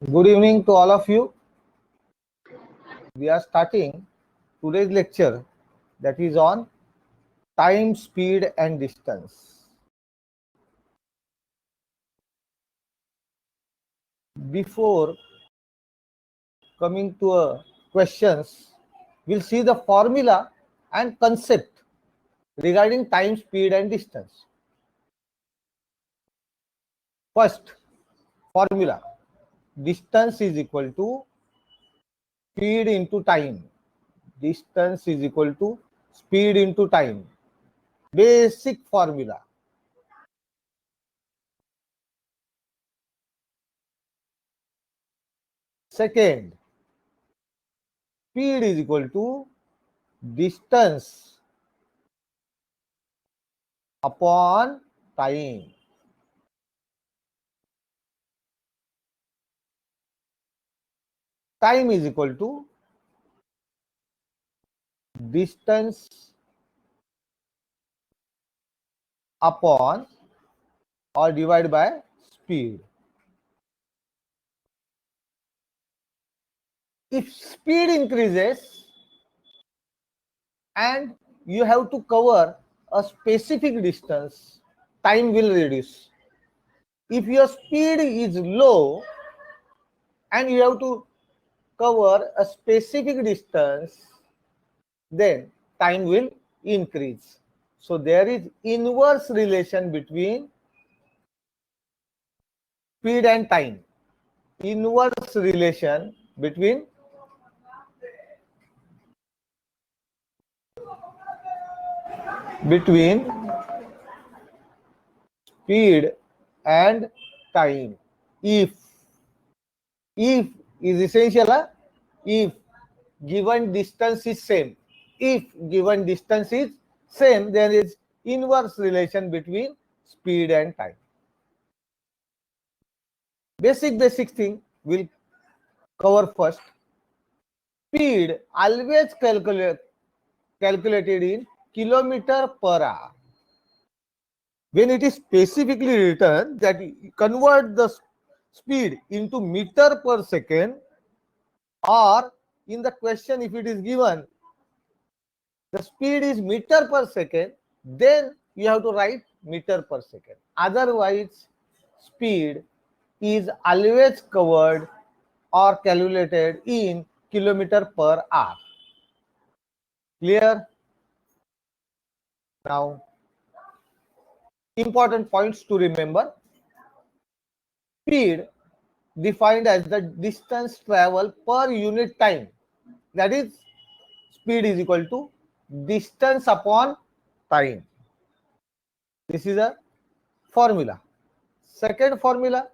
Good evening to all of you. We are starting today's lecture that is on time, speed and distance. Before coming to questions, we'll see the formula and concept regarding time, speed and distance. First, formula. Distance is equal to speed into time. Distance is equal to speed into time. Basic formula. Second, speed is equal to distance upon time. Time is equal to distance upon or divided by speed. If speed increases and you have to cover a specific distance, time will reduce. If your speed is low and you have to cover a specific distance, then time will increase. So there is inverse relation between speed and time. Inverse relation between speed and time. If is essential, if given distance is same. If given distance is same, there is inverse relation between speed and time. Basic thing we'll cover first. Speed always calculated in kilometer per hour. When it is specifically written that convert the speed into meter per second, or in the question if it is given the speed is meter per second, then you have to write meter per second. Otherwise, speed is always covered or calculated in kilometer per hour. Clear? Now, important points to remember. Speed defined as the distance traveled per unit time. That is, speed is equal to distance upon time. This is a formula. Second formula.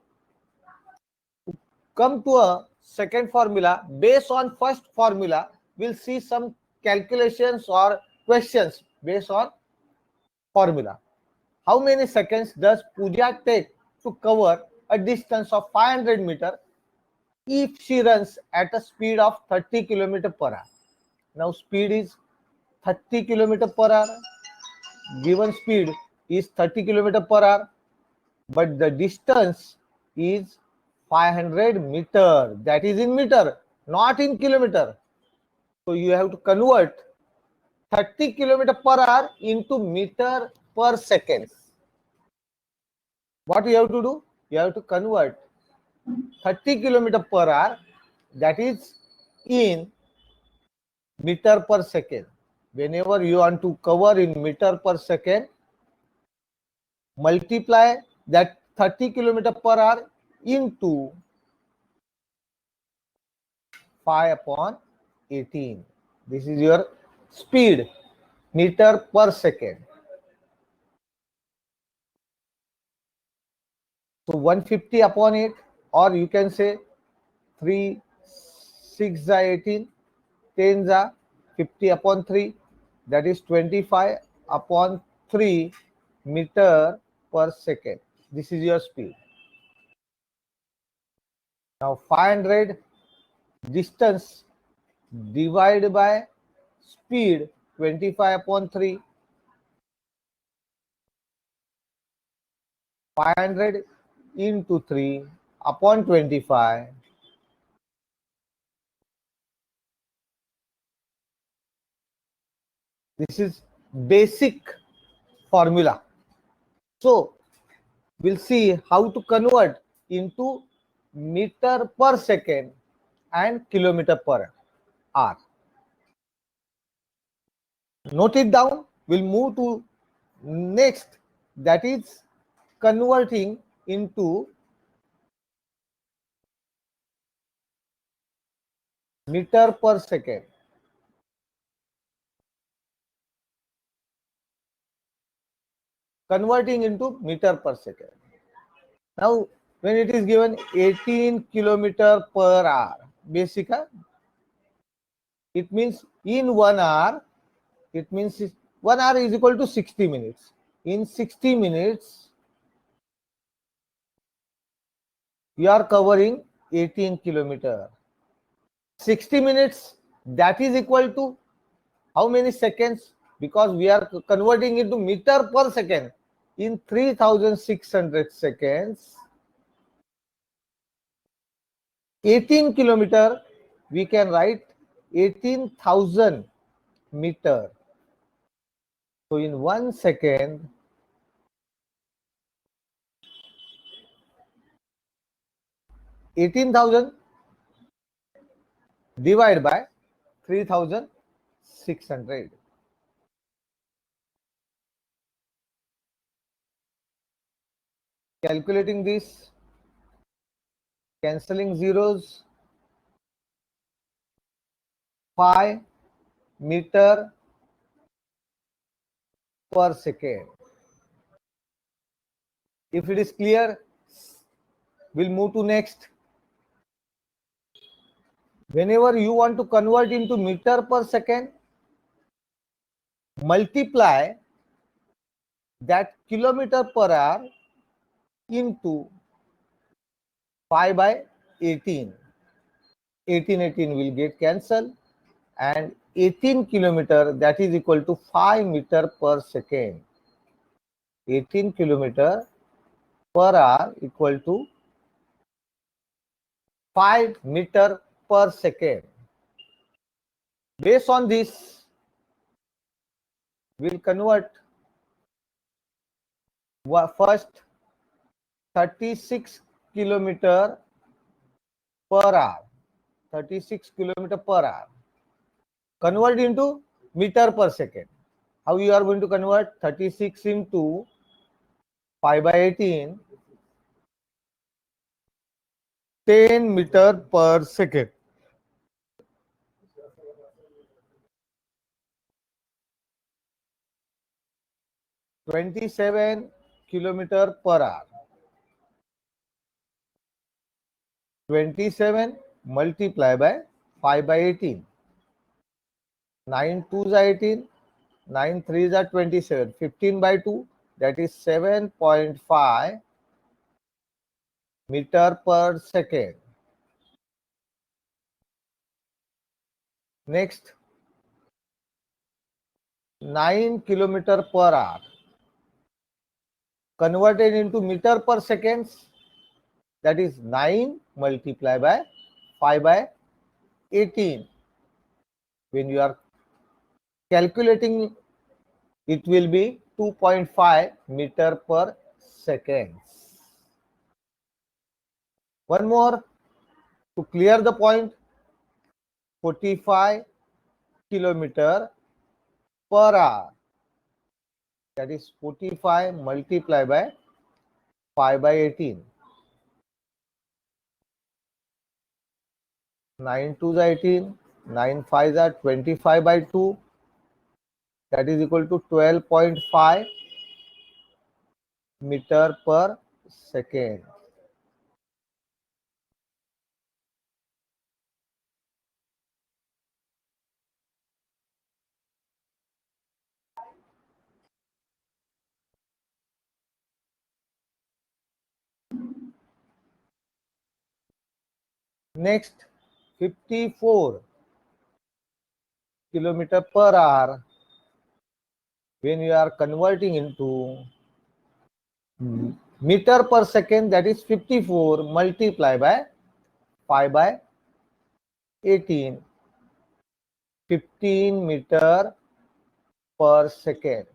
Come to a second formula. Based on first formula, we'll see some calculations or questions based on formula. How many seconds does Pooja take to cover a distance of 500 meter if she runs at a speed of 30 km per hour? Now speed is 30 km per hour. Given speed is 30 km per hour, but the distance is 500 meter. That is in meter, not in kilometer. So you have to convert 30 km per hour into meter per second. What you have to do? You have to convert 30 km per hour, that is in meter per second. Whenever you want to cover in meter per second, multiply that 30 km per hour into 5 upon 18. This is your speed, meter per second. So 150 upon 8, or you can say 3, 6 are 18, 10 are 50 upon 3, that is 25 upon 3 meter per second. This is your speed. Now 500 distance divided by speed 25 upon 3. 500 into 3 upon 25. This is basic formula. So we'll see how to convert into meter per second and kilometer per hour. Note it down. We'll move to next, that is converting into meter per second. Converting into meter per second. Now, when it is given 18 kilometer per hour, basic, it means in 1 hour, it means 1 hour is equal to 60 minutes. In 60 minutes, you are covering 18 kilometer. 60 minutes, that is equal to how many seconds? Because we are converting into meter per second. In 3600 seconds, 18 kilometer, we can write 18,000 meter. So in 1 second, 18,000 divided by 3600. Calculating this, cancelling zeros, 5 meter per second. If it is clear, we'll move to next. Whenever you want to convert into meter per second, multiply that kilometer per hour into 5 by 18. 18 will get cancelled, and 18 kilometer, that is equal to 5 meter per second. 18 kilometer per hour equal to 5 meter per second. Based on this, we'll convert first 36 kilometer per hour. 36 kilometer per hour. Convert into meter per second. How you are going to convert 36 into 5 by 18? 10 meter per second. (27 kilometer per hour). 27 multiply by 5 by 18. 9 2s are 18. 9 3s are 27. 15 by 2, that is 7.5 meter per second. Next, 9 kilometer per hour. Converted into meter per seconds, that is 9 multiplied by 5 by 18. When you are calculating, it will be 2.5 meter per second. One more to clear the point, 45 kilometer per hour. That is 45 multiplied by 5 by 18. 9 2s are 18. 9 5s are 25 by 2. That is equal to 12.5 meter per second. Next, 54 kilometer per hour. When you are converting into meter per second, that is 54 multiplied by 5 by 18. 15 meter per second.